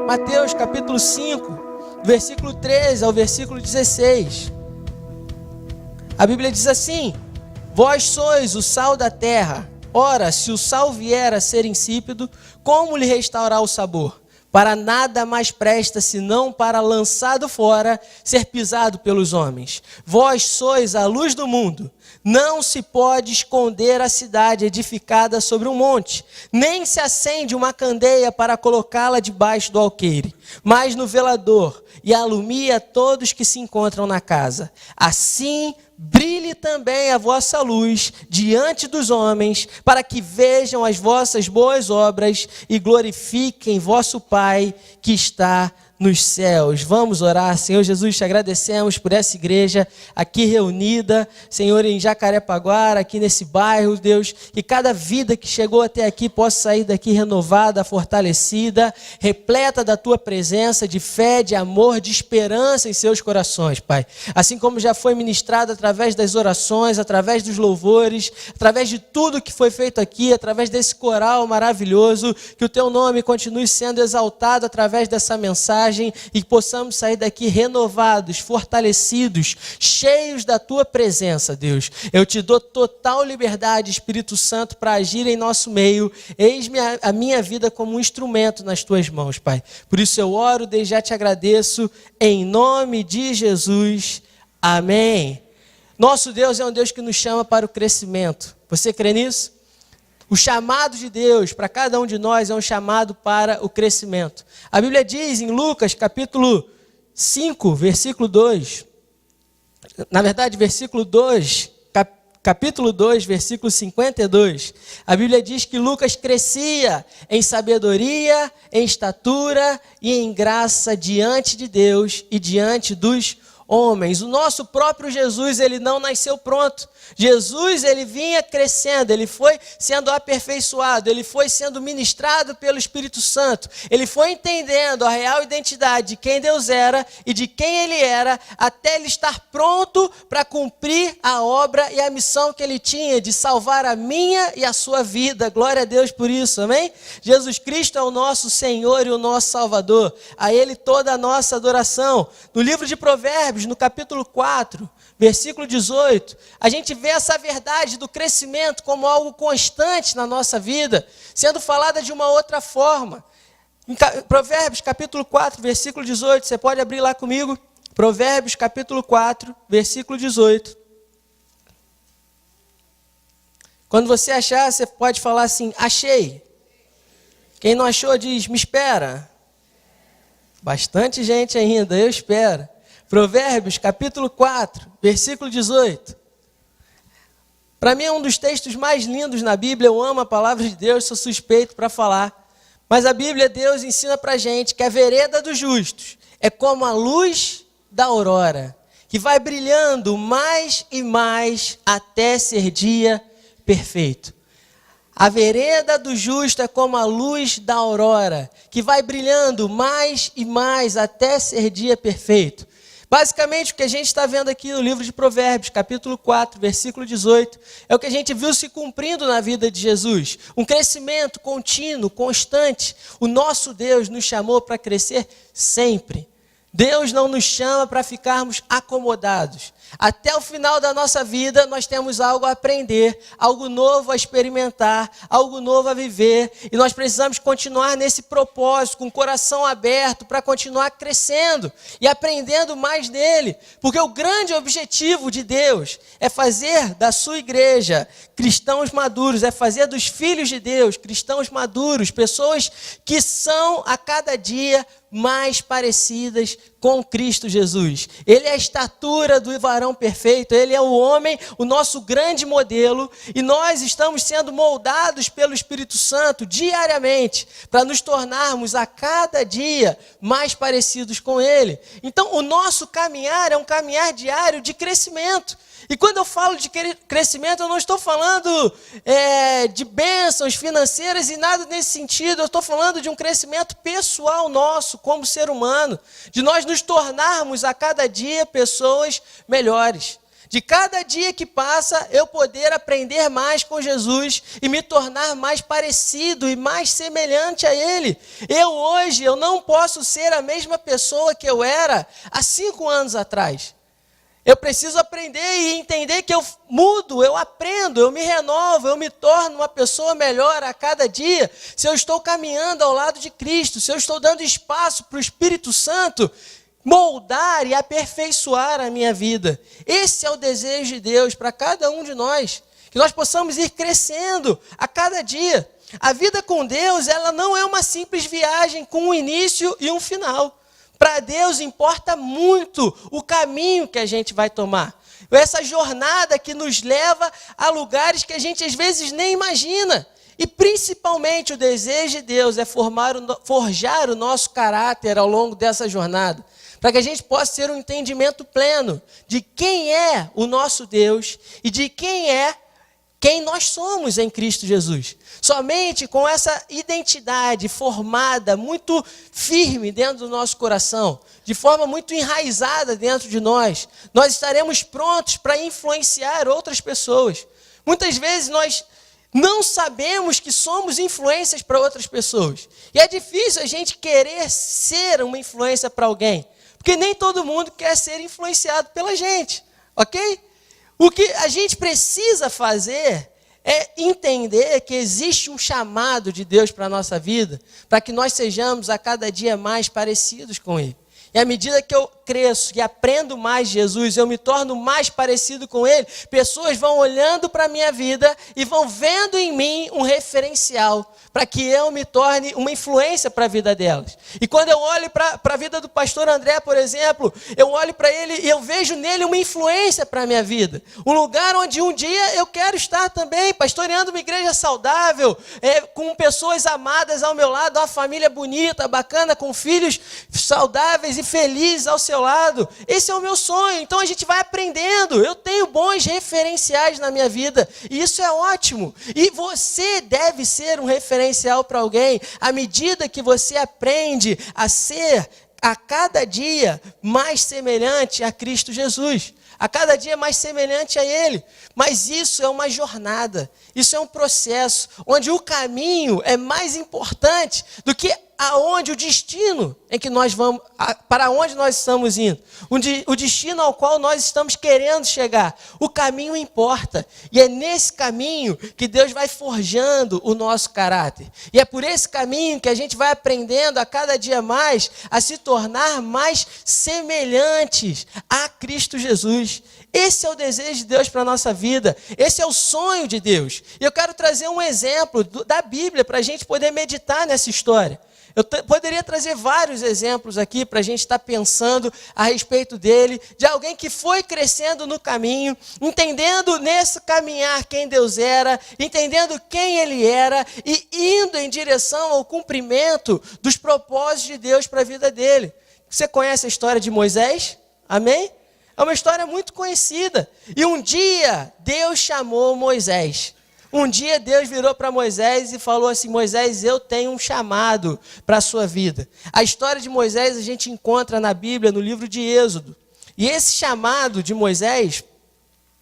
Mateus capítulo 5, versículo 13 ao versículo 16. A Bíblia diz assim: vós sois o sal da terra. Ora, se o sal vier a ser insípido, como lhe restaurar o sabor? Para nada mais presta, senão para, lançado fora, ser pisado pelos homens. Vós sois a luz do mundo. Não se pode esconder a cidade edificada sobre um monte, nem se acende uma candeia para colocá-la debaixo do alqueire, mas no velador, e alumia todos que se encontram na casa. Assim brilhe também a vossa luz diante dos homens, para que vejam as vossas boas obras e glorifiquem vosso Pai que está nos céus. Vamos orar. Senhor Jesus, te agradecemos por essa igreja aqui reunida, Senhor, em Jacarepaguara, aqui nesse bairro, Deus, que cada vida que chegou até aqui possa sair daqui renovada, fortalecida, repleta da tua presença, de fé, de amor, de esperança em seus corações, Pai. Assim como já foi ministrado através das orações, através dos louvores, através de tudo que foi feito aqui, através desse coral maravilhoso, que o teu nome continue sendo exaltado através dessa mensagem, e que possamos sair daqui renovados, fortalecidos, cheios da tua presença, Deus. Eu te dou total liberdade, Espírito Santo, para agir em nosso meio. Eis-me a minha vida como um instrumento nas tuas mãos, Pai. Por isso eu oro, desde já te agradeço, em nome de Jesus. Amém. Nosso Deus é um Deus que nos chama para o crescimento. Você crê nisso? O chamado de Deus para cada um de nós é um chamado para o crescimento. A Bíblia diz em Lucas capítulo 5, versículo 2, na verdade versículo 2, capítulo 2, versículo 52, a Bíblia diz que Lucas crescia em sabedoria, em estatura e em graça diante de Deus e diante dos homens. O nosso próprio Jesus, ele não nasceu pronto. Jesus, ele vinha crescendo, ele foi sendo aperfeiçoado, ele foi sendo ministrado pelo Espírito Santo, ele foi entendendo a real identidade de quem Deus era e de quem ele era, até ele estar pronto para cumprir a obra e a missão que ele tinha de salvar a minha e a sua vida. Glória a Deus por isso, amém? Jesus Cristo é o nosso Senhor e o nosso Salvador, a ele toda a nossa adoração. No livro de Provérbios, no capítulo 4, versículo 18, a gente vê essa verdade do crescimento como algo constante na nossa vida, sendo falada de uma outra forma. Em Provérbios capítulo 4, versículo 18, você pode abrir lá comigo? Provérbios capítulo 4, versículo 18. Quando você achar, você pode falar assim: achei. Quem não achou diz: me espera. Bastante gente ainda, eu espero. Provérbios capítulo 4, versículo 18. Para mim é um dos textos mais lindos na Bíblia. Eu amo a palavra de Deus, sou suspeito para falar. Mas a Bíblia, Deus ensina para a gente que a vereda dos justos é como a luz da aurora, que vai brilhando mais e mais até ser dia perfeito. A vereda do justo é como a luz da aurora, que vai brilhando mais e mais até ser dia perfeito. Basicamente, o que a gente está vendo aqui no livro de Provérbios, capítulo 4, versículo 18, é o que a gente viu se cumprindo na vida de Jesus. Um crescimento contínuo, constante. O nosso Deus nos chamou para crescer sempre. Deus não nos chama para ficarmos acomodados. Até o final da nossa vida, nós temos algo a aprender, algo novo a experimentar, algo novo a viver. E nós precisamos continuar nesse propósito, com o coração aberto, para continuar crescendo e aprendendo mais dele. Porque o grande objetivo de Deus é fazer da sua igreja cristãos maduros, é fazer dos filhos de Deus cristãos maduros, pessoas que são a cada dia mais parecidas com Cristo Jesus. Ele é a estatura do varão perfeito, ele é o homem, o nosso grande modelo, e nós estamos sendo moldados pelo Espírito Santo diariamente para nos tornarmos a cada dia mais parecidos com ele. Então, o nosso caminhar é um caminhar diário de crescimento. E quando eu falo de crescimento, eu não estou falando de bênçãos financeiras e nada nesse sentido. Eu estou falando de um crescimento pessoal nosso como ser humano, de nós nos tornarmos a cada dia pessoas melhores, De cada dia que passa, eu poder aprender mais com Jesus e me tornar mais parecido e mais semelhante a Ele. Hoje, eu não posso ser a mesma pessoa que eu era há 5 anos atrás. Eu preciso aprender e entender que eu mudo, eu aprendo, eu me renovo, eu me torno uma pessoa melhor a cada dia. Se eu estou caminhando ao lado de Cristo, se eu estou dando espaço para o Espírito Santo moldar e aperfeiçoar a minha vida. Esse é o desejo de Deus para cada um de nós, que nós possamos ir crescendo a cada dia. A vida com Deus, ela não é uma simples viagem com um início e um final. Para Deus importa muito o caminho que a gente vai tomar. Essa jornada que nos leva a lugares que a gente às vezes nem imagina. E principalmente o desejo de Deus é forjar o nosso caráter ao longo dessa jornada. Para que a gente possa ter um entendimento pleno de quem é o nosso Deus e de quem nós somos em Cristo Jesus. Somente com essa identidade formada, muito firme dentro do nosso coração, de forma muito enraizada dentro de nós estaremos prontos para influenciar outras pessoas. Muitas vezes nós não sabemos que somos influências para outras pessoas. E é difícil a gente querer ser uma influência para alguém, porque nem todo mundo quer ser influenciado pela gente, ok? O que a gente precisa fazer é entender que existe um chamado de Deus para a nossa vida, para que nós sejamos a cada dia mais parecidos com Ele. E à medida que eu cresço e aprendo mais de Jesus, eu me torno mais parecido com Ele, pessoas vão olhando para a minha vida e vão vendo em mim um referencial, para que eu me torne uma influência para a vida delas. E quando eu olho para a vida do pastor André, por exemplo, eu olho para ele e eu vejo nele uma influência para a minha vida. Um lugar onde um dia eu quero estar também, pastoreando uma igreja saudável, com pessoas amadas ao meu lado, uma família bonita, bacana, com filhos saudáveis e felizes ao seu lado. Esse é o meu sonho. Então a gente vai aprendendo. Eu tenho bons referenciais na minha vida e isso é ótimo. E você deve ser um referencial para alguém à medida que você aprende a ser a cada dia mais semelhante a Cristo Jesus. A cada dia mais semelhante a Ele. Mas isso é uma jornada, isso é um processo, onde o caminho é mais importante do que aonde o destino em que nós vamos, para onde nós estamos indo. O destino ao qual nós estamos querendo chegar. O caminho importa. E é nesse caminho que Deus vai forjando o nosso caráter. E é por esse caminho que a gente vai aprendendo a cada dia mais a se tornar mais semelhantes a Cristo Jesus. Esse é o desejo de Deus para a nossa vida. Esse é o sonho de Deus. E eu quero trazer um exemplo da Bíblia para a gente poder meditar nessa história. Eu poderia trazer vários exemplos aqui para a gente estar pensando a respeito dele, de alguém que foi crescendo no caminho, entendendo nesse caminhar quem Deus era, entendendo quem Ele era e indo em direção ao cumprimento dos propósitos de Deus para a vida dele. Você conhece a história de Moisés? Amém? É uma história muito conhecida. E um dia Deus chamou Moisés. Um dia Deus virou para Moisés e falou assim: Moisés, eu tenho um chamado para a sua vida. A história de Moisés a gente encontra na Bíblia, no livro de Êxodo. E esse chamado de Moisés,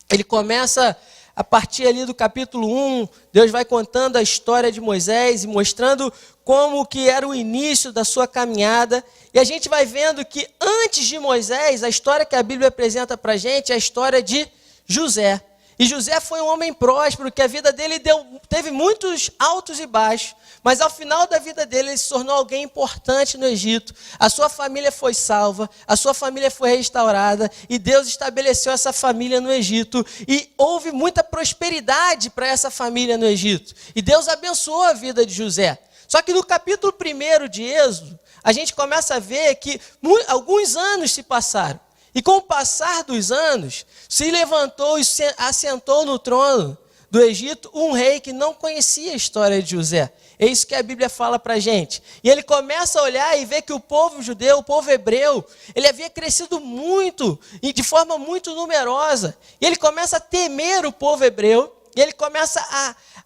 ele começa a partir ali do capítulo 1. Deus vai contando a história de Moisés e mostrando como que era o início da sua caminhada. E a gente vai vendo que antes de Moisés, a história que a Bíblia apresenta para a gente é a história de José. E José foi um homem próspero, que a vida dele teve muitos altos e baixos, mas ao final da vida dele, ele se tornou alguém importante no Egito. A sua família foi salva, a sua família foi restaurada, e Deus estabeleceu essa família no Egito, e houve muita prosperidade para essa família no Egito. E Deus abençoou a vida de José. Só que no capítulo 1 de Êxodo, a gente começa a ver que alguns anos se passaram. E com o passar dos anos, se levantou e se assentou no trono do Egito um rei que não conhecia a história de José. É isso que a Bíblia fala para a gente. E ele começa a olhar e ver que o povo judeu, o povo hebreu, ele havia crescido muito e de forma muito numerosa. E ele começa a temer o povo hebreu e ele começa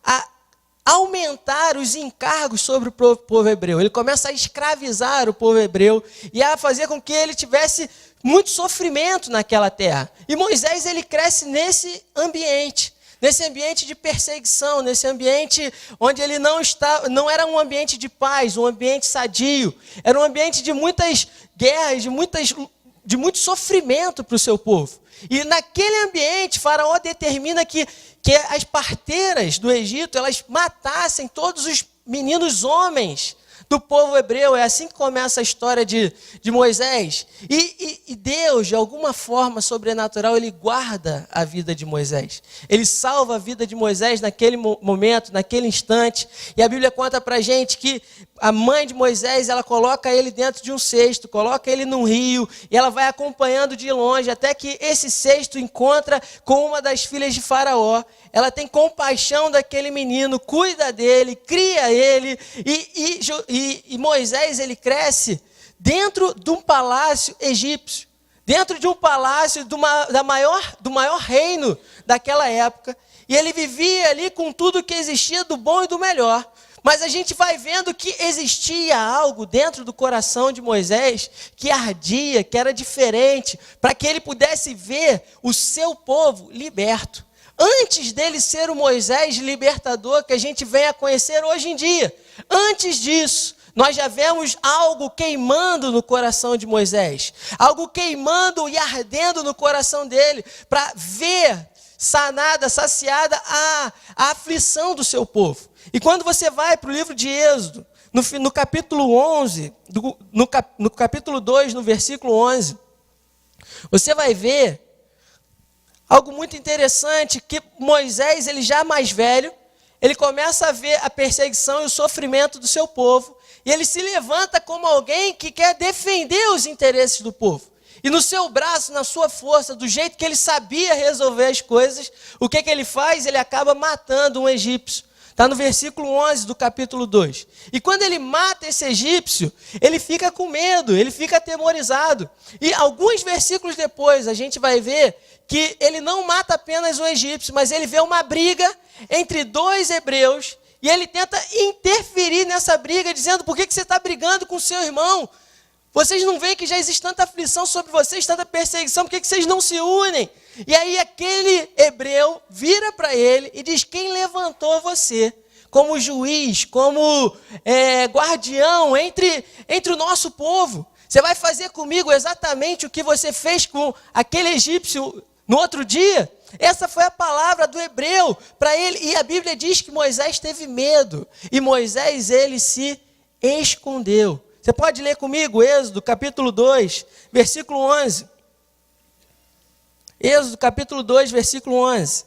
a aumentar os encargos sobre o povo hebreu. Ele começa a escravizar o povo hebreu e a fazer com que ele tivesse muito sofrimento naquela terra. E Moisés, ele cresce nesse ambiente de perseguição, nesse ambiente onde ele não era um ambiente de paz, um ambiente sadio, era um ambiente de muitas guerras, de muito sofrimento para o seu povo. E naquele ambiente, Faraó determina que as parteiras do Egito, elas matassem todos os meninos homens do povo hebreu. É assim que começa a história de Moisés. E Deus, de alguma forma sobrenatural, ele guarda a vida de Moisés. Ele salva a vida de Moisés naquele momento, naquele instante. E a Bíblia conta pra gente que a mãe de Moisés, ela coloca ele dentro de um cesto, coloca ele num rio, e ela vai acompanhando de longe, até que esse cesto encontra com uma das filhas de Faraó. Ela tem compaixão daquele menino, cuida dele, cria ele, e Moisés, ele cresce dentro de um palácio egípcio, dentro de um palácio do maior reino daquela época, e ele vivia ali com tudo que existia do bom e do melhor. Mas a gente vai vendo que existia algo dentro do coração de Moisés que ardia, que era diferente, para que ele pudesse ver o seu povo liberto. Antes dele ser o Moisés libertador que a gente vem a conhecer hoje em dia, antes disso, nós já vemos algo queimando no coração de Moisés, algo queimando e ardendo no coração dele, para ver saciada a aflição do seu povo. E quando você vai para o livro de Êxodo, no capítulo 11, no capítulo 2, no versículo 11, você vai ver algo muito interessante, que Moisés, ele já mais velho, ele começa a ver a perseguição e o sofrimento do seu povo, e ele se levanta como alguém que quer defender os interesses do povo. E no seu braço, na sua força, do jeito que ele sabia resolver as coisas, o que ele faz? Ele acaba matando um egípcio. Está no versículo 11 do capítulo 2. E quando ele mata esse egípcio, ele fica com medo, ele fica atemorizado. E alguns versículos depois, a gente vai ver que ele não mata apenas um egípcio, mas ele vê uma briga entre dois hebreus, e ele tenta interferir nessa briga, dizendo: por que você está brigando com seu irmão? Vocês não veem que já existe tanta aflição sobre vocês, tanta perseguição, por que vocês não se unem? E aí aquele hebreu vira para ele e diz: quem levantou você como juiz, como guardião entre o nosso povo? Você vai fazer comigo exatamente o que você fez com aquele egípcio no outro dia? Essa foi a palavra do hebreu para ele. E a Bíblia diz que Moisés teve medo. E Moisés, ele se escondeu. Você pode ler comigo Êxodo capítulo 2, versículo 11. Êxodo capítulo 2, versículo 11.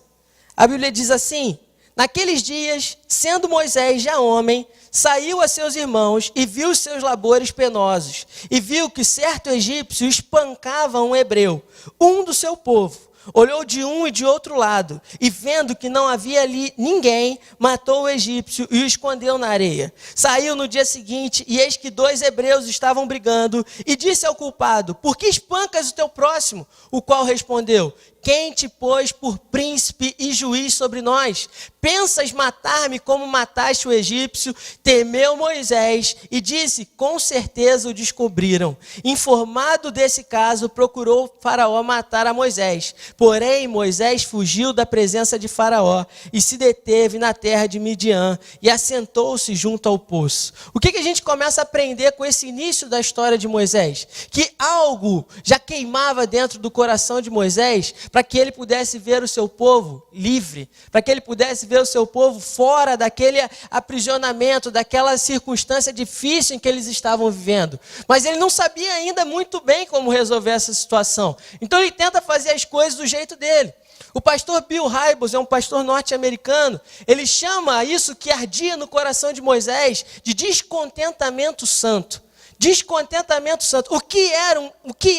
A Bíblia diz assim: naqueles dias, sendo Moisés já homem, saiu a seus irmãos e viu os seus labores penosos, e viu que certo egípcio espancava um hebreu, um do seu povo. Olhou de um e de outro lado, e vendo que não havia ali ninguém, matou o egípcio e o escondeu na areia. Saiu no dia seguinte, e eis que dois hebreus estavam brigando, e disse ao culpado: por que espancas o teu próximo? O qual respondeu: quem te pôs por príncipe e juiz sobre nós? Pensas matar-me como mataste o egípcio? Temeu Moisés e disse: com certeza o descobriram. Informado desse caso, procurou Faraó matar a Moisés. Porém, Moisés fugiu da presença de Faraó e se deteve na terra de Midian e assentou-se junto ao poço. O que a gente começa a aprender com esse início da história de Moisés? Que algo já queimava dentro do coração de Moisés, para que ele pudesse ver o seu povo livre, para que ele pudesse ver o seu povo fora daquele aprisionamento, daquela circunstância difícil em que eles estavam vivendo. Mas ele não sabia ainda muito bem como resolver essa situação. Então ele tenta fazer as coisas do jeito dele. O pastor Bill Hybels é um pastor norte-americano. Ele chama isso que ardia no coração de Moisés de descontentamento santo. Descontentamento santo. O que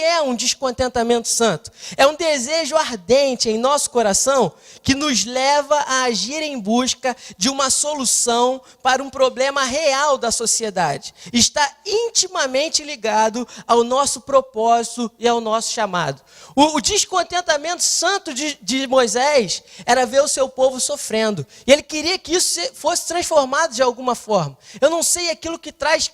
é um descontentamento santo? É um desejo ardente em nosso coração que nos leva a agir em busca de uma solução para um problema real da sociedade. Está intimamente ligado ao nosso propósito e ao nosso chamado. O descontentamento santo de Moisés era ver o seu povo sofrendo. E ele queria que isso fosse transformado de alguma forma. Eu não sei aquilo que traz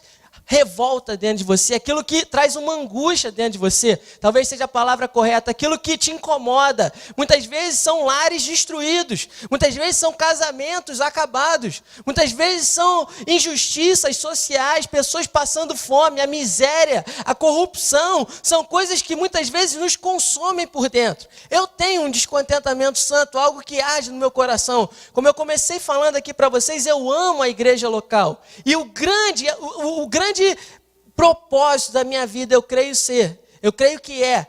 revolta dentro de você, aquilo que traz uma angústia dentro de você, talvez seja a palavra correta, aquilo que te incomoda. Muitas vezes são lares destruídos, muitas vezes são casamentos acabados, muitas vezes são injustiças sociais, pessoas passando fome, a miséria, a corrupção, são coisas que muitas vezes nos consomem por dentro. Eu tenho um descontentamento santo, algo que arde no meu coração. Como eu comecei falando aqui para vocês, eu amo a igreja local, e o grande propósito da minha vida, eu creio que é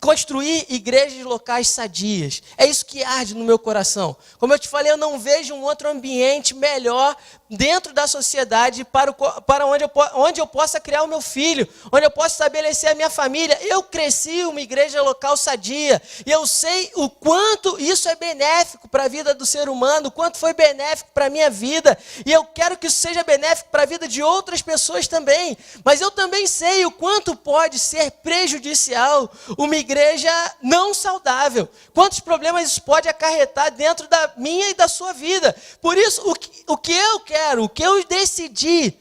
construir igrejas locais sadias. É isso que arde no meu coração. Como eu te falei, eu não vejo um outro ambiente melhor dentro da sociedade para onde eu possa criar o meu filho, onde eu possa estabelecer a minha família. Eu cresci uma igreja local sadia, e eu sei o quanto isso é benéfico para a vida do ser humano, o quanto foi benéfico para a minha vida, e eu quero que isso seja benéfico para a vida de outras pessoas também. Mas eu também sei o quanto pode ser prejudicial uma igreja não saudável, quantos problemas isso pode acarretar dentro da minha e da sua vida. Por isso, o que eu quero, o que eu decidi,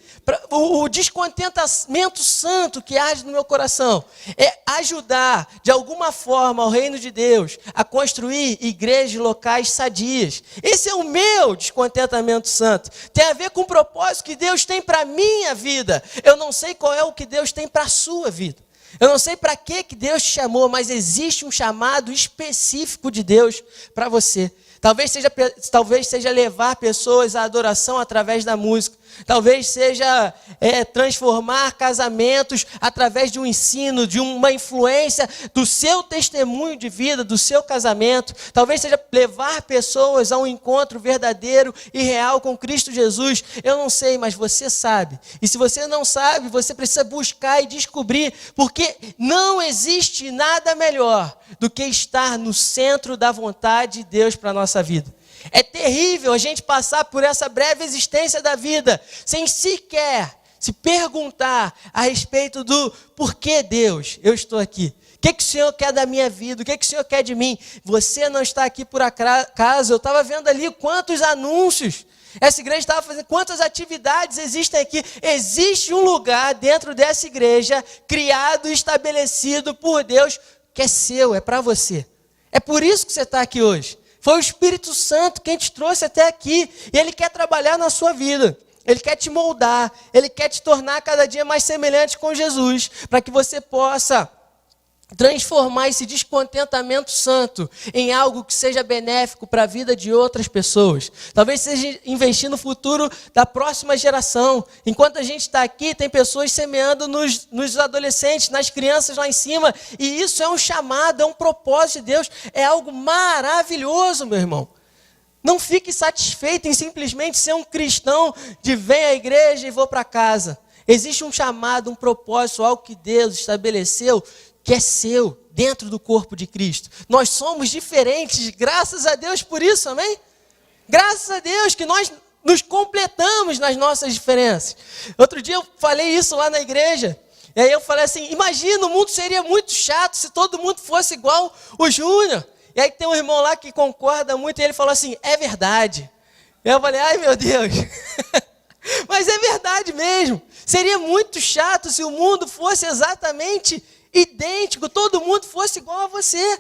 o descontentamento santo que arde no meu coração, é ajudar de alguma forma o reino de Deus a construir igrejas locais sadias. Esse é o meu descontentamento santo. Tem a ver com o propósito que Deus tem para a minha vida. Eu não sei qual é o que Deus tem para a sua vida. Eu não sei para que Deus te chamou, mas existe um chamado específico de Deus para você. Talvez seja levar pessoas à adoração através da música. Talvez seja transformar casamentos através de um ensino, de uma influência do seu testemunho de vida, do seu casamento. Talvez seja levar pessoas a um encontro verdadeiro e real com Cristo Jesus. Eu não sei, mas você sabe. E se você não sabe, você precisa buscar e descobrir, porque não existe nada melhor do que estar no centro da vontade de Deus para a nossa vida. É terrível a gente passar por essa breve existência da vida sem sequer se perguntar a respeito do porquê Deus, eu estou aqui. O que o Senhor quer da minha vida? O que o Senhor quer de mim? Você não está aqui por acaso. Eu estava vendo ali quantos anúncios essa igreja estava fazendo, quantas atividades existem aqui. Existe um lugar dentro dessa igreja, criado e estabelecido por Deus, que é seu, é para você. É por isso que você está aqui hoje. Foi o Espírito Santo quem te trouxe até aqui, e Ele quer trabalhar na sua vida. Ele quer te moldar, Ele quer te tornar cada dia mais semelhante com Jesus, para que você possa transformar esse descontentamento santo em algo que seja benéfico para a vida de outras pessoas. Talvez seja investir no futuro da próxima geração. Enquanto a gente está aqui, tem pessoas semeando nos adolescentes, nas crianças lá em cima, e isso é um chamado, é um propósito de Deus, é algo maravilhoso, meu irmão. Não fique satisfeito em simplesmente ser um cristão de vem à igreja e vou para casa. Existe um chamado, um propósito, algo que Deus estabeleceu, que é seu, dentro do corpo de Cristo. Nós somos diferentes, graças a Deus por isso, amém? Graças a Deus que nós nos completamos nas nossas diferenças. Outro dia eu falei isso lá na igreja, e aí eu falei assim, imagina, o mundo seria muito chato se todo mundo fosse igual o Júnior. E aí tem um irmão lá que concorda muito, e ele falou assim, é verdade. E eu falei, ai meu Deus, mas é verdade mesmo. Seria muito chato se o mundo fosse exatamente idêntico, todo mundo fosse igual a você.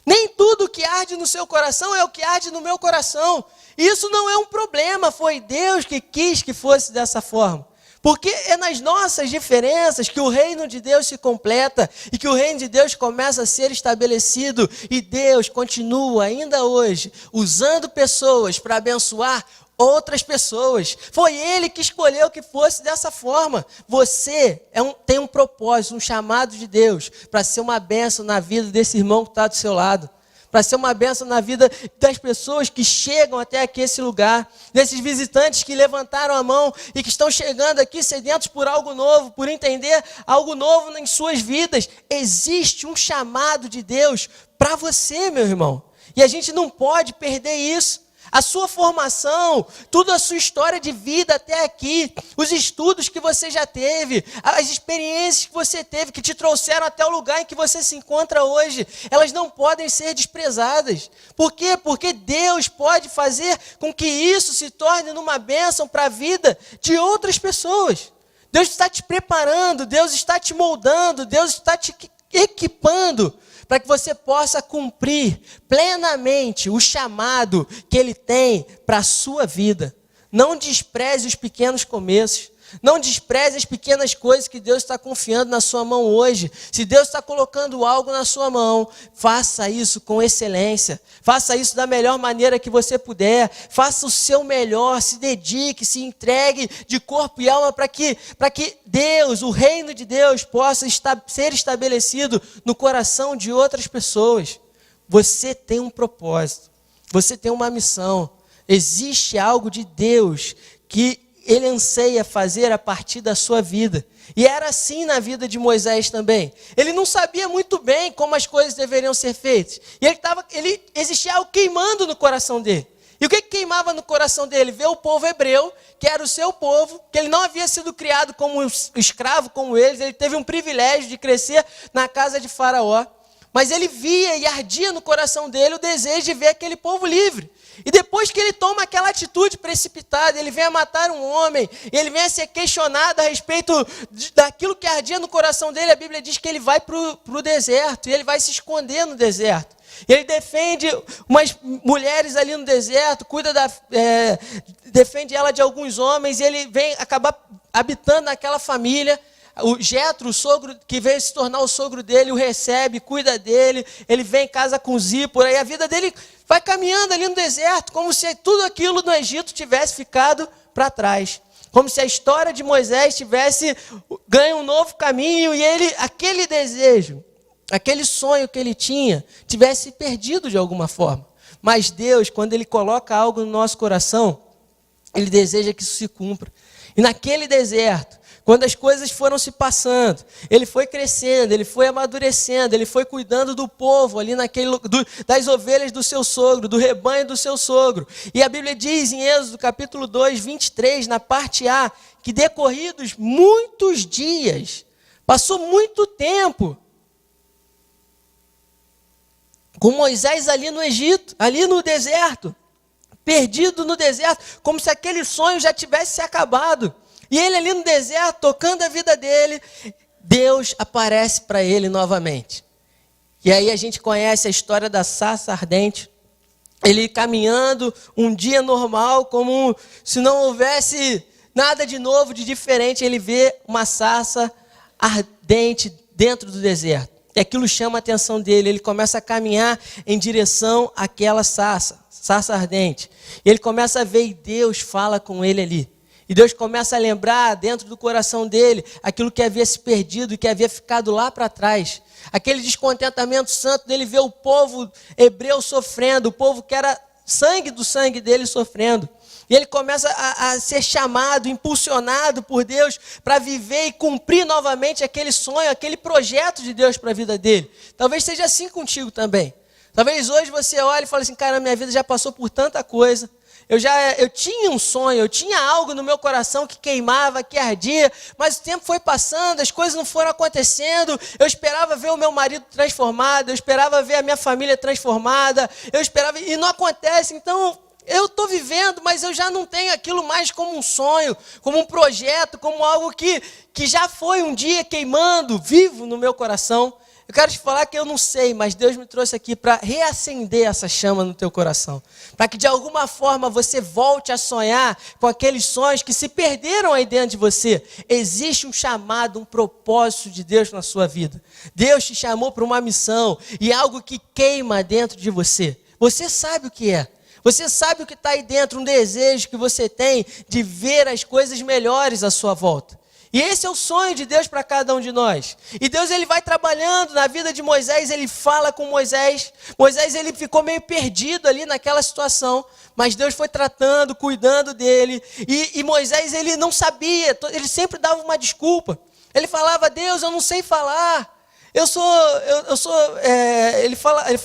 Nem tudo que arde no seu coração é o que arde no meu coração. Isso não é um problema, foi Deus que quis que fosse dessa forma. Porque é nas nossas diferenças que o reino de Deus se completa e que o reino de Deus começa a ser estabelecido. E Deus continua ainda hoje usando pessoas para abençoar outras pessoas. Foi Ele que escolheu que fosse dessa forma. Você tem um propósito, um chamado de Deus para ser uma bênção na vida desse irmão que está do seu lado. para ser uma bênção na vida das pessoas que chegam até aqui esse lugar, desses visitantes que levantaram a mão e que estão chegando aqui sedentos por algo novo, por entender algo novo em suas vidas. Existe um chamado de Deus para você, meu irmão, e a gente não pode perder isso. A sua formação, toda a sua história de vida até aqui, os estudos que você já teve, as experiências que você teve, que te trouxeram até o lugar em que você se encontra hoje, elas não podem ser desprezadas. Por quê? Porque Deus pode fazer com que isso se torne numa bênção para a vida de outras pessoas. Deus está te preparando, Deus está te moldando, Deus está te equipando para que você possa cumprir plenamente o chamado que Ele tem para a sua vida. Não despreze os pequenos começos. Não despreze as pequenas coisas que Deus está confiando na sua mão hoje. Se Deus está colocando algo na sua mão, faça isso com excelência. Faça isso da melhor maneira que você puder. Faça o seu melhor, se dedique, se entregue de corpo e alma para que Deus, o reino de Deus, possa ser estabelecido no coração de outras pessoas. Você tem um propósito. Você tem uma missão. Existe algo de Deus que Ele anseia fazer a partir da sua vida. E era assim na vida de Moisés também. Ele não sabia muito bem como as coisas deveriam ser feitas. E existia algo queimando no coração dele. E o que queimava no coração dele? Ver o povo hebreu, que era o seu povo, que ele não havia sido criado como escravo como eles. Ele teve um privilégio de crescer na casa de Faraó. Mas ele via e ardia no coração dele o desejo de ver aquele povo livre. E depois que ele toma aquela atitude precipitada, ele vem a matar um homem, ele vem a ser questionado a respeito daquilo que ardia no coração dele, a Bíblia diz que ele vai para o deserto, e ele vai se esconder no deserto. Ele defende umas mulheres ali no deserto, defende ela de alguns homens, e ele vem acabar habitando naquela família. O Jetro, o sogro que veio se tornar o sogro dele, o recebe, cuida dele, ele vem em casa com Zípora, e a vida dele vai caminhando ali no deserto, como se tudo aquilo no Egito tivesse ficado para trás. Como se a história de Moisés tivesse ganho um novo caminho, e ele, aquele desejo, aquele sonho que ele tinha, tivesse perdido de alguma forma. Mas Deus, quando Ele coloca algo no nosso coração, Ele deseja que isso se cumpra. E naquele deserto, quando as coisas foram se passando, ele foi crescendo, ele foi amadurecendo, ele foi cuidando do povo ali das ovelhas do seu sogro, do rebanho do seu sogro. E a Bíblia diz em Êxodo capítulo 2, 23, na parte A, que decorridos muitos dias, passou muito tempo com Moisés ali no Egito, ali no deserto, perdido no deserto, como se aquele sonho já tivesse se acabado. E ele ali no deserto, tocando a vida dele, Deus aparece para ele novamente. E aí a gente conhece a história da sarça ardente. Ele caminhando um dia normal, como se não houvesse nada de novo, de diferente. Ele vê uma sarça ardente dentro do deserto. E aquilo chama a atenção dele. Ele começa a caminhar em direção àquela sarça ardente. E ele começa a ver e Deus fala com ele ali. E Deus começa a lembrar dentro do coração dele aquilo que havia se perdido e que havia ficado lá para trás. Aquele descontentamento santo dele ver o povo hebreu sofrendo, o povo que era sangue do sangue dele sofrendo. E ele começa a ser chamado, impulsionado por Deus para viver e cumprir novamente aquele sonho, aquele projeto de Deus para a vida dele. Talvez seja assim contigo também. Talvez hoje você olhe e fale assim, cara, minha vida já passou por tanta coisa. Eu tinha um sonho, eu tinha algo no meu coração que queimava, que ardia, mas o tempo foi passando, as coisas não foram acontecendo. Eu esperava ver o meu marido transformado, eu esperava ver a minha família transformada, e não acontece. Então eu estou vivendo, mas eu já não tenho aquilo mais como um sonho, como um projeto, como algo que já foi um dia queimando, vivo no meu coração. Eu quero te falar que eu não sei, mas Deus me trouxe aqui para reacender essa chama no teu coração. Para que de alguma forma você volte a sonhar com aqueles sonhos que se perderam aí dentro de você. Existe um chamado, um propósito de Deus na sua vida. Deus te chamou para uma missão e algo que queima dentro de você. Você sabe o que é. Você sabe o que está aí dentro, um desejo que você tem de ver as coisas melhores à sua volta. E esse é o sonho de Deus para cada um de nós. E Deus, ele vai trabalhando na vida de Moisés, ele fala com Moisés. Moisés, ele ficou meio perdido ali naquela situação, mas Deus foi tratando, cuidando dele. E Moisés, ele não sabia, ele sempre dava uma desculpa. Ele falava: Deus, eu não sei falar.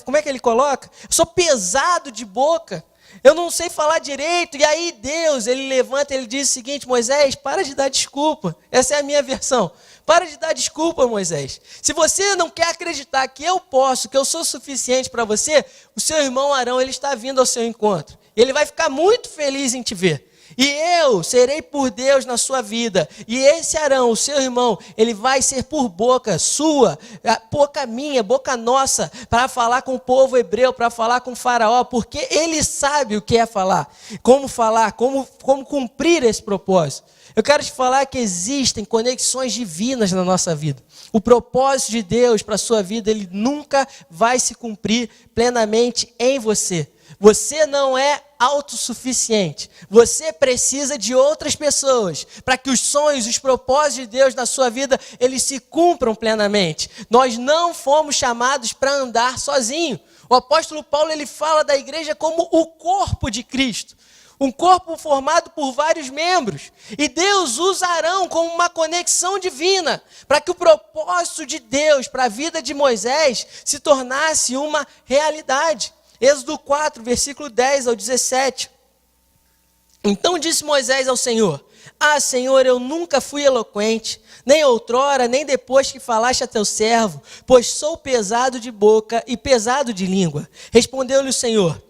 Como é que ele coloca? Eu sou pesado de boca. Eu não sei falar direito. E aí Deus, ele levanta e ele diz o seguinte: Moisés, para de dar desculpa. Essa é a minha versão. Para de dar desculpa, Moisés. Se você não quer acreditar que eu posso, que eu sou suficiente para você, o seu irmão Arão, ele está vindo ao seu encontro. Ele vai ficar muito feliz em te ver. E eu serei por Deus na sua vida. E esse Arão, o seu irmão, ele vai ser por boca sua, boca minha, boca nossa, para falar com o povo hebreu, para falar com o faraó, porque ele sabe o que é falar, como cumprir esse propósito. Eu quero te falar que existem conexões divinas na nossa vida. O propósito de Deus para a sua vida, ele nunca vai se cumprir plenamente em você. Você não é autossuficiente. Você precisa de outras pessoas para que os sonhos, os propósitos de Deus na sua vida, eles se cumpram plenamente. Nós não fomos chamados para andar sozinho. O apóstolo Paulo, ele fala da igreja como o corpo de Cristo. Um corpo formado por vários membros. E Deus usa Arão como uma conexão divina para que o propósito de Deus para a vida de Moisés se tornasse uma realidade. Êxodo 4, versículo 10 ao 17. Então disse Moisés ao Senhor: Ah, Senhor, eu nunca fui eloquente, nem outrora, nem depois que falaste a teu servo, pois sou pesado de boca e pesado de língua. Respondeu-lhe o Senhor: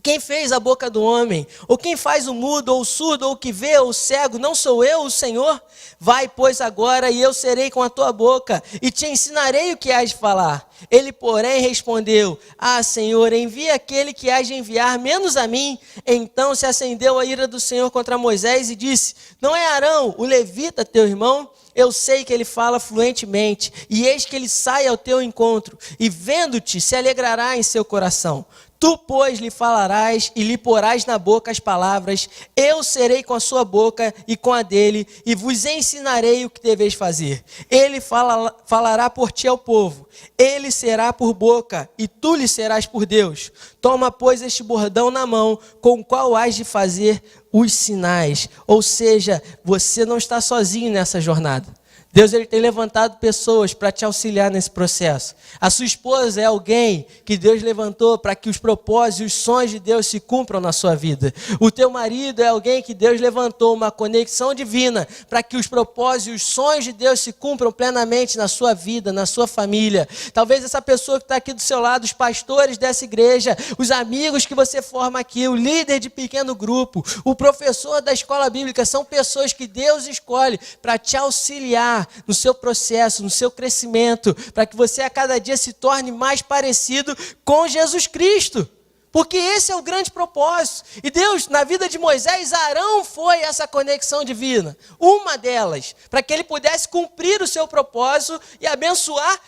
Quem fez a boca do homem? Ou quem faz o mudo, ou o surdo, ou o que vê, ou o cego? Não sou eu, o Senhor? Vai, pois, agora, e eu serei com a tua boca, e te ensinarei o que hás de falar. Ele, porém, respondeu: Ah, Senhor, envia aquele que hás de enviar, menos a mim. Então se acendeu a ira do Senhor contra Moisés e disse: Não é Arão, o levita, teu irmão? Eu sei que ele fala fluentemente, e eis que ele sai ao teu encontro, e vendo-te se alegrará em seu coração. Tu, pois, lhe falarás e lhe porás na boca as palavras, eu serei com a sua boca e com a dele, e vos ensinarei o que deveis fazer. Ele falará por ti ao povo, ele será por boca, e tu lhe serás por Deus. Toma, pois, este bordão na mão, com o qual hás de fazer os sinais. Ou seja, você não está sozinho nessa jornada. Deus, ele tem levantado pessoas para te auxiliar nesse processo. A sua esposa é alguém que Deus levantou para que os propósitos e os sonhos de Deus se cumpram na sua vida. O teu marido é alguém que Deus levantou uma conexão divina para que os propósitos e os sonhos de Deus se cumpram plenamente na sua vida, na sua família. Talvez essa pessoa que está aqui do seu lado, os pastores dessa igreja, os amigos que você forma aqui, o líder de pequeno grupo, o professor da escola bíblica, são pessoas que Deus escolhe para te auxiliar no seu processo, no seu crescimento, para que você a cada dia se torne mais parecido com Jesus Cristo. Porque esse é o grande propósito. E Deus, na vida de Moisés, Arão foi essa conexão divina. Uma delas, para que ele pudesse cumprir o seu propósito e abençoar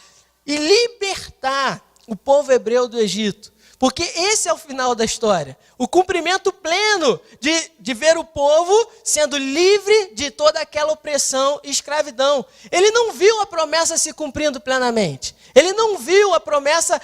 e libertar o povo hebreu do Egito. Porque esse é o final da história. O cumprimento pleno de ver o povo sendo livre de toda aquela opressão e escravidão. Ele não viu a promessa se cumprindo plenamente. Ele não viu a promessa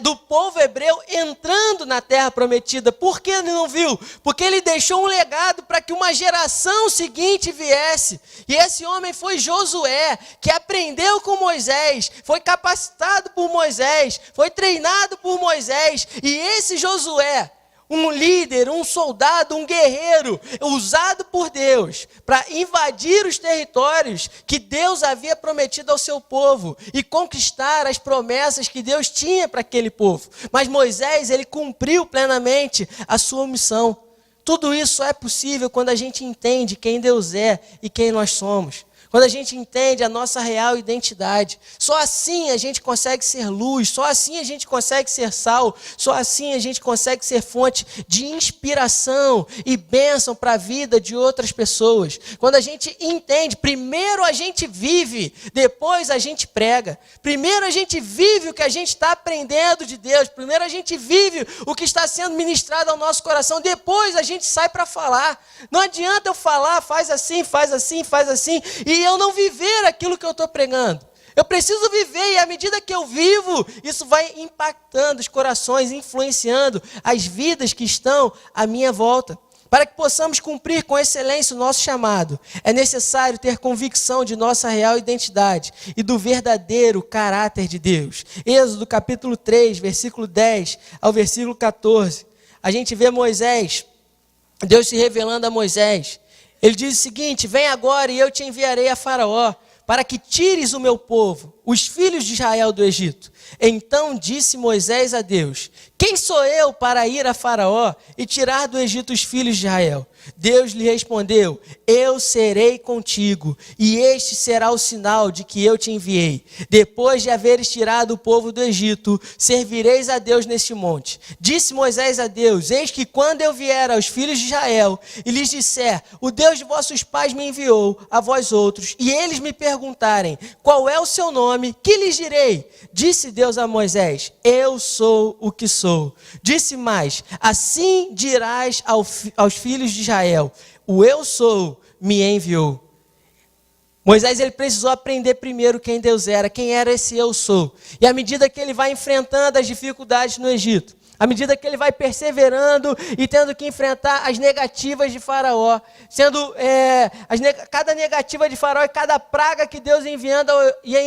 do povo hebreu entrando na terra prometida. Por que ele não viu? Porque ele deixou um legado para que uma geração seguinte viesse. E esse homem foi Josué, que aprendeu com Moisés, foi capacitado por Moisés, foi treinado por Moisés. E esse Josué, um líder, um soldado, um guerreiro, usado por Deus para invadir os territórios que Deus havia prometido ao seu povo e conquistar as promessas que Deus tinha para aquele povo. Mas Moisés, ele cumpriu plenamente a sua missão. Tudo isso só é possível quando a gente entende quem Deus é e quem nós somos. Quando a gente entende a nossa real identidade, só assim a gente consegue ser luz, só assim a gente consegue ser sal, só assim a gente consegue ser fonte de inspiração e bênção para a vida de outras pessoas. Quando a gente entende, primeiro a gente vive, depois a gente prega. Primeiro a gente vive o que a gente está aprendendo de Deus, primeiro a gente vive o que está sendo ministrado ao nosso coração, depois a gente sai para falar. Não adianta eu falar, faz assim, faz assim, faz assim, e e eu não viver aquilo que eu estou pregando. Eu preciso viver, e à medida que eu vivo, isso vai impactando os corações, influenciando as vidas que estão à minha volta. Para que possamos cumprir com excelência o nosso chamado, é necessário ter convicção de nossa real identidade e do verdadeiro caráter de Deus. Êxodo capítulo 3, versículo 10 ao versículo 14. A gente vê Moisés, Deus se revelando a Moisés. Ele diz o seguinte: vem agora e eu te enviarei a Faraó, para que tires o meu povo, os filhos de Israel, do Egito. Então disse Moisés a Deus: quem sou eu para ir a Faraó e tirar do Egito os filhos de Israel? Deus lhe respondeu: eu serei contigo, e este será o sinal de que eu te enviei. Depois de haveres tirado o povo do Egito, servireis a Deus neste monte. Disse Moisés a Deus: eis que quando eu vier aos filhos de Israel e lhes disser: o Deus de vossos pais me enviou a vós outros, e eles me perguntarem: qual é o seu nome? Que lhes direi? Disse Deus a Moisés: eu sou o que sou. Disse mais: assim dirás aos filhos de Israel: o eu sou me enviou. Moisés, ele precisou aprender primeiro quem Deus era, quem era esse eu sou. E à medida que ele vai enfrentando as dificuldades no Egito, à medida que ele vai perseverando e tendo que enfrentar as negativas de Faraó, cada negativa de Faraó e cada praga que Deus ia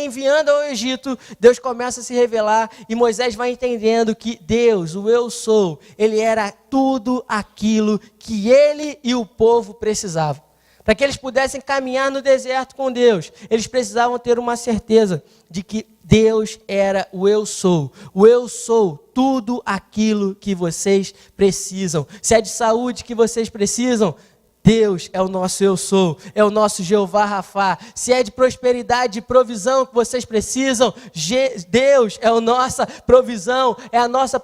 enviando ao Egito, Deus começa a se revelar e Moisés vai entendendo que Deus, o eu sou, ele era tudo aquilo que ele e o povo precisavam. Para que eles pudessem caminhar no deserto com Deus, eles precisavam ter uma certeza de que Deus era o eu sou. O eu sou tudo aquilo que vocês precisam. Se é de saúde que vocês precisam, Deus é o nosso eu sou, é o nosso Jeová Rafá. Se é de prosperidade e provisão que vocês precisam, Deus é a nossa provisão, é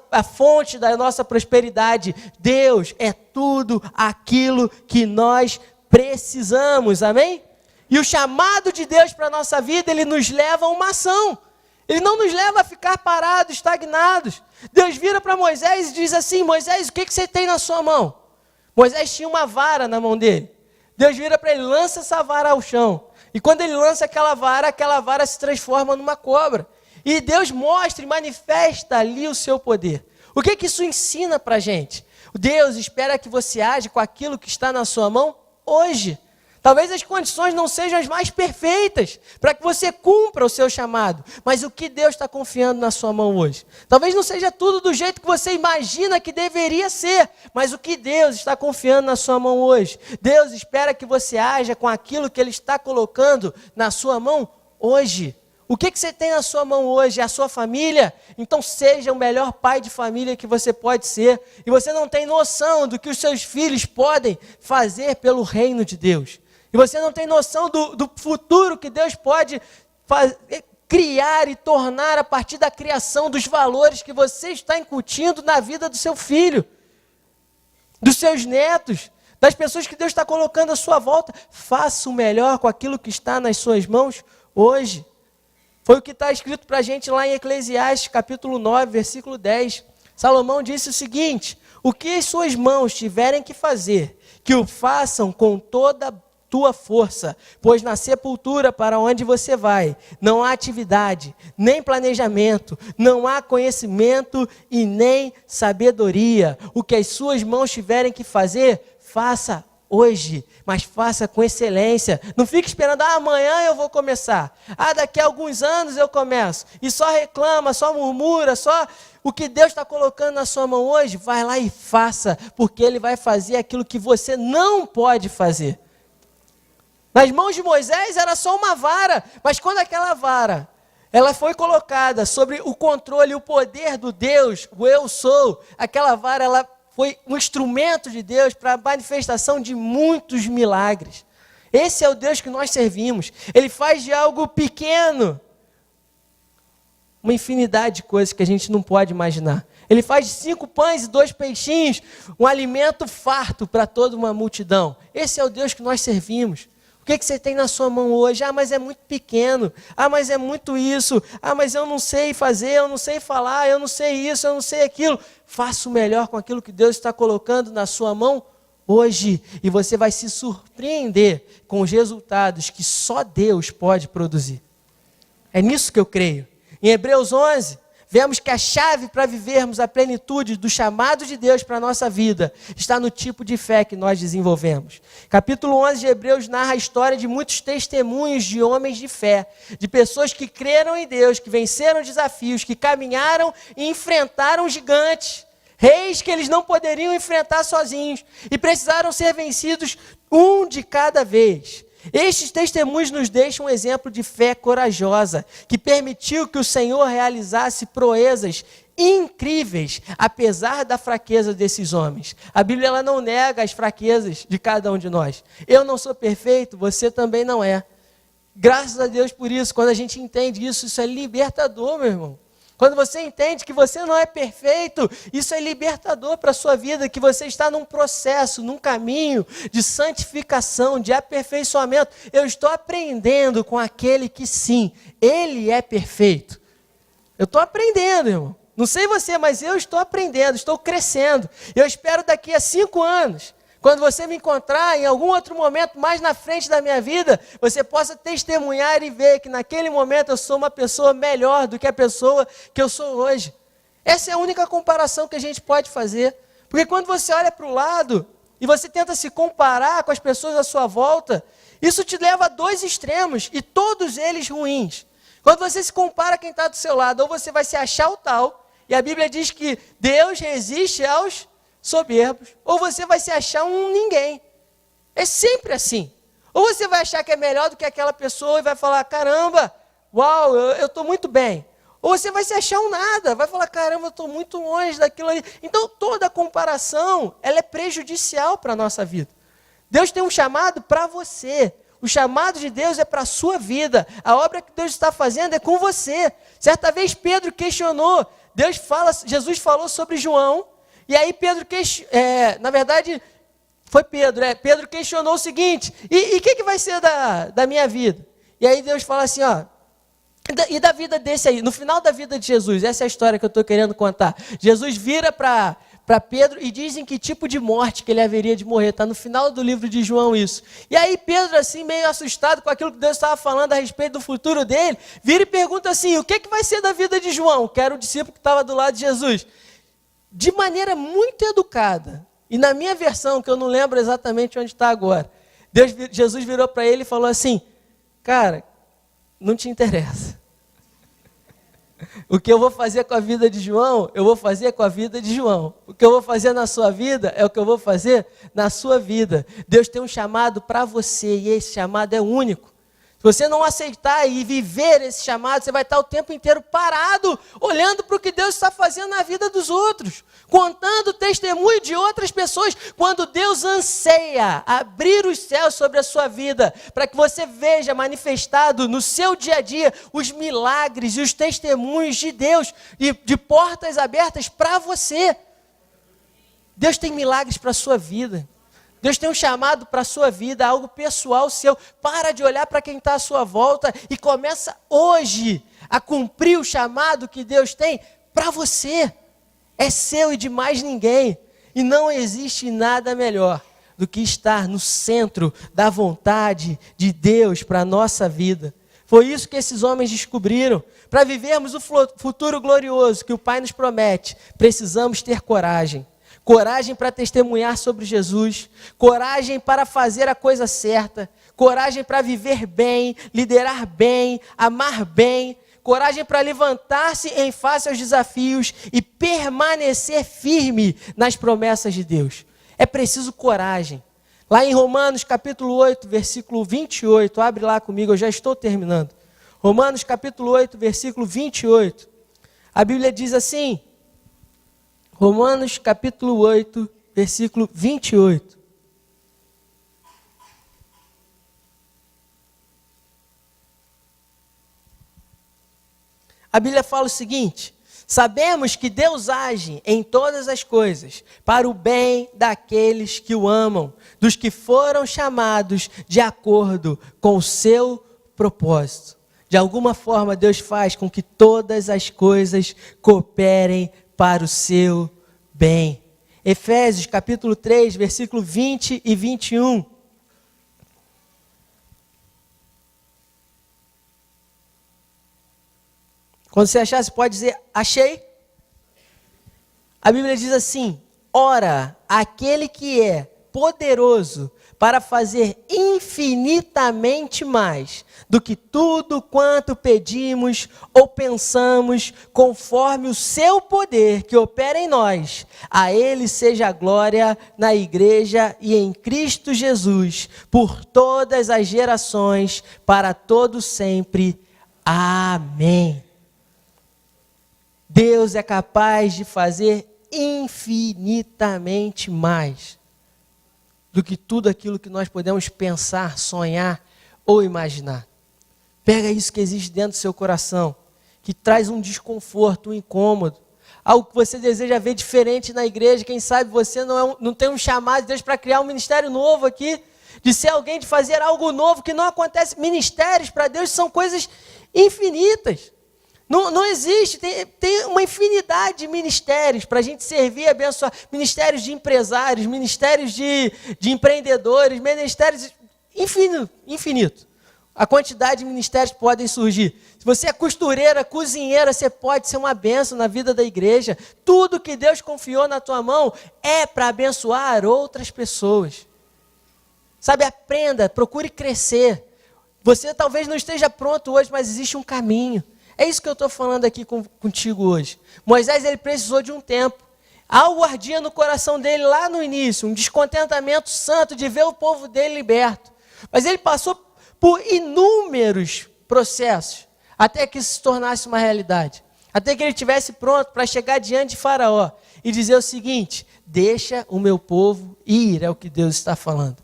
a fonte da nossa prosperidade. Deus é tudo aquilo que nós precisamos, amém? E o chamado de Deus para a nossa vida, ele nos leva a uma ação. Ele não nos leva a ficar parados, estagnados. Deus vira para Moisés e diz assim: Moisés, o que você tem na sua mão? Moisés tinha uma vara na mão dele. Deus vira para ele: lança essa vara ao chão. E quando ele lança aquela vara se transforma numa cobra. E Deus mostra e manifesta ali o seu poder. O que isso ensina para a gente? Deus espera que você age com aquilo que está na sua mão hoje. Talvez as condições não sejam as mais perfeitas para que você cumpra o seu chamado, mas o que Deus está confiando na sua mão hoje? Talvez não seja tudo do jeito que você imagina que deveria ser, mas o que Deus está confiando na sua mão hoje? Deus espera que você haja com aquilo que Ele está colocando na sua mão hoje. O que você tem na sua mão hoje? É a sua família? Então seja o melhor pai de família que você pode ser. E você não tem noção do que os seus filhos podem fazer pelo reino de Deus. E você não tem noção do futuro que Deus pode criar e tornar a partir da criação dos valores que você está incutindo na vida do seu filho, dos seus netos, das pessoas que Deus está colocando à sua volta. Faça o melhor com aquilo que está nas suas mãos hoje. Foi o que está escrito para a gente lá em Eclesiastes, capítulo 9, versículo 10. Salomão disse o seguinte: o que as suas mãos tiverem que fazer, que o façam com toda a tua força, pois na sepultura para onde você vai, não há atividade, nem planejamento, não há conhecimento e nem sabedoria. O que as suas mãos tiverem que fazer, faça hoje, mas faça com excelência. Não fique esperando: amanhã eu vou começar, daqui a alguns anos eu começo, e só reclama, só murmura, só... O que Deus está colocando na sua mão hoje, vai lá e faça, porque Ele vai fazer aquilo que você não pode fazer. Nas mãos de Moisés era só uma vara, mas quando aquela vara, ela foi colocada sobre o controle e o poder do Deus, o eu sou, aquela vara, ela foi um instrumento de Deus para a manifestação de muitos milagres. Esse é o Deus que nós servimos. Ele faz de algo pequeno uma infinidade de coisas que a gente não pode imaginar. Ele faz de 5 pães e 2 peixinhos um alimento farto para toda uma multidão. Esse é o Deus que nós servimos. O que você tem na sua mão hoje? Mas é muito pequeno. Mas é muito isso. Mas eu não sei fazer, eu não sei falar, eu não sei isso, eu não sei aquilo. Faça o melhor com aquilo que Deus está colocando na sua mão hoje, e você vai se surpreender com os resultados que só Deus pode produzir. É nisso que eu creio. Em Hebreus 11, vemos que a chave para vivermos a plenitude do chamado de Deus para a nossa vida está no tipo de fé que nós desenvolvemos. Capítulo 11 de Hebreus narra a história de muitos testemunhos de homens de fé, de pessoas que creram em Deus, que venceram desafios, que caminharam e enfrentaram gigantes, reis que eles não poderiam enfrentar sozinhos e precisaram ser vencidos um de cada vez. Estes testemunhos nos deixam um exemplo de fé corajosa, que permitiu que o Senhor realizasse proezas incríveis, apesar da fraqueza desses homens. A Bíblia ela não nega as fraquezas de cada um de nós. Eu não sou perfeito, você também não é. Graças a Deus por isso. Quando a gente entende isso, isso é libertador, meu irmão. Quando você entende que você não é perfeito, isso é libertador para a sua vida, que você está num processo, num caminho de santificação, de aperfeiçoamento. Eu estou aprendendo com aquele que sim, ele é perfeito. Eu estou aprendendo, irmão. Não sei você, mas eu estou aprendendo, estou crescendo. Eu espero daqui a 5 anos, quando você me encontrar em algum outro momento mais na frente da minha vida, você possa testemunhar e ver que naquele momento eu sou uma pessoa melhor do que a pessoa que eu sou hoje. Essa é a única comparação que a gente pode fazer. Porque quando você olha para o lado e você tenta se comparar com as pessoas à sua volta, isso te leva a 2 extremos e todos eles ruins. Quando você se compara a quem está do seu lado, ou você vai se achar o tal, e a Bíblia diz que Deus resiste aos soberbos, ou você vai se achar um ninguém. É sempre assim. Ou você vai achar que é melhor do que aquela pessoa e vai falar, caramba, uau, eu estou muito bem. Ou você vai se achar um nada, vai falar, caramba, eu estou muito longe daquilo ali. Então toda comparação, ela é prejudicial para a nossa vida. Deus tem um chamado para você. O chamado de Deus é para a sua vida. A obra que Deus está fazendo é com você. Certa vez Pedro questionou, Jesus falou sobre João, e aí Pedro, na verdade, foi Pedro, Pedro questionou o seguinte, e o que vai ser da minha vida? E aí Deus fala assim, ó, e da vida desse aí, no final da vida de Jesus, essa é a história que eu estou querendo contar. Jesus vira para Pedro e dizem que tipo de morte que ele haveria de morrer, está no final do livro de João isso. E aí Pedro, assim, meio assustado com aquilo que Deus estava falando a respeito do futuro dele, vira e pergunta assim, o que vai ser da vida de João, que era o discípulo que estava do lado de Jesus? De maneira muito educada, e na minha versão, que eu não lembro exatamente onde está agora, Jesus virou para ele e falou assim, cara, não te interessa. O que eu vou fazer com a vida de João, eu vou fazer com a vida de João. O que eu vou fazer na sua vida, é o que eu vou fazer na sua vida. Deus tem um chamado para você, e esse chamado é único. Se você não aceitar e viver esse chamado, você vai estar o tempo inteiro parado, olhando para o que Deus está fazendo na vida dos outros, contando o testemunho de outras pessoas, quando Deus anseia abrir os céus sobre a sua vida, para que você veja manifestado no seu dia a dia os milagres e os testemunhos de Deus, e de portas abertas para você. Deus tem milagres para a sua vida. Deus tem um chamado para a sua vida, algo pessoal seu. Para de olhar para quem está à sua volta e começa hoje a cumprir o chamado que Deus tem para você. É seu e de mais ninguém. E não existe nada melhor do que estar no centro da vontade de Deus para a nossa vida. Foi isso que esses homens descobriram. Para vivermos o futuro glorioso que o Pai nos promete, precisamos ter coragem. Coragem para testemunhar sobre Jesus, coragem para fazer a coisa certa, coragem para viver bem, liderar bem, amar bem, coragem para levantar-se em face aos desafios e permanecer firme nas promessas de Deus. É preciso coragem. Lá em Romanos capítulo 8, versículo 28, abre lá comigo, eu já estou terminando. Romanos capítulo 8, versículo 28, a Bíblia diz assim, Romanos capítulo 8, versículo 28. A Bíblia fala o seguinte, sabemos que Deus age em todas as coisas para o bem daqueles que o amam, dos que foram chamados de acordo com o seu propósito. De alguma forma Deus faz com que todas as coisas cooperem para o seu bem. Efésios capítulo 3, versículo 20 e 21. Quando você achar, você pode dizer, achei. A Bíblia diz assim: ora, aquele que é poderoso para fazer infinitamente mais do que tudo quanto pedimos ou pensamos, conforme o seu poder que opera em nós, a Ele seja a glória na igreja e em Cristo Jesus, por todas as gerações, para todo sempre. Amém. Deus é capaz de fazer infinitamente mais do que tudo aquilo que nós podemos pensar, sonhar ou imaginar. Pega isso que existe dentro do seu coração, que traz um desconforto, um incômodo, algo que você deseja ver diferente na igreja. Quem sabe você não tem um chamado de Deus para criar um ministério novo aqui, de ser alguém, de fazer algo novo que não acontece. Ministérios para Deus são coisas infinitas. Não existe, tem uma infinidade de ministérios para a gente servir e abençoar. Ministérios de empresários, ministérios de empreendedores, ministérios infinito. A quantidade de ministérios que podem surgir. Se você é costureira, cozinheira, você pode ser uma bênção na vida da igreja. Tudo que Deus confiou na tua mão é para abençoar outras pessoas. Sabe, aprenda, procure crescer. Você talvez não esteja pronto hoje, mas existe um caminho. É isso que eu estou falando aqui contigo hoje. Moisés, ele precisou de um tempo. Algo ardia no coração dele lá no início, um descontentamento santo de ver o povo dele liberto. Mas ele passou por inúmeros processos, até que isso se tornasse uma realidade. Até que ele estivesse pronto para chegar diante de Faraó e dizer o seguinte: deixa o meu povo ir, é o que Deus está falando.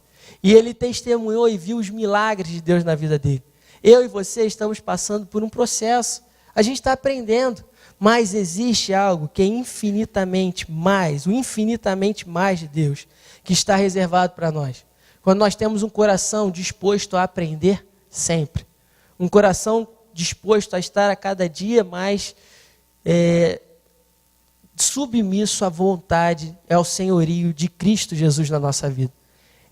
E ele testemunhou e viu os milagres de Deus na vida dele. Eu e você estamos passando por um processo. A gente está aprendendo, mas existe algo que é infinitamente mais, o infinitamente mais de Deus, que está reservado para nós. Quando nós temos um coração disposto a aprender sempre, um coração disposto a estar a cada dia mais submisso à vontade, ao senhorio de Cristo Jesus na nossa vida.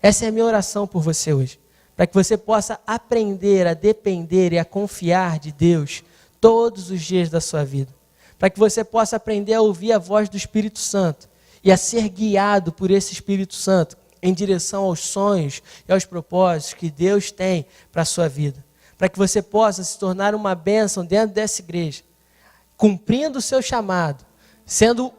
Essa é a minha oração por você hoje, para que você possa aprender a depender e a confiar de Deus todos os dias da sua vida, para que você possa aprender a ouvir a voz do Espírito Santo e a ser guiado por esse Espírito Santo em direção aos sonhos e aos propósitos que Deus tem para a sua vida, para que você possa se tornar uma bênção dentro dessa igreja, cumprindo o seu chamado, sendo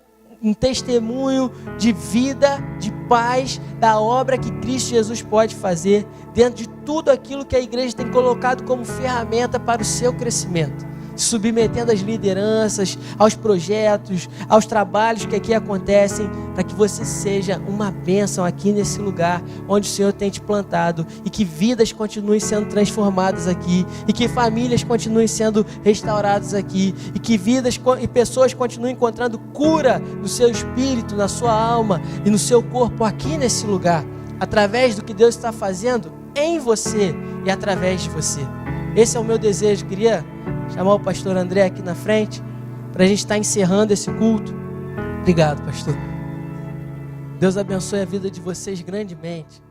um testemunho de vida, de paz, da obra que Cristo Jesus pode fazer dentro de tudo aquilo que a igreja tem colocado como ferramenta para o seu crescimento, se submetendo às lideranças, aos projetos, aos trabalhos que aqui acontecem, para que você seja uma bênção aqui nesse lugar onde o Senhor tem te plantado, e que vidas continuem sendo transformadas aqui, e que famílias continuem sendo restauradas aqui, e que vidas e pessoas continuem encontrando cura no seu espírito, na sua alma e no seu corpo aqui nesse lugar, através do que Deus está fazendo em você e através de você. Esse é o meu desejo. Queria chamar o pastor André aqui na frente, para a gente estar encerrando esse culto. Obrigado, pastor. Deus abençoe a vida de vocês grandemente.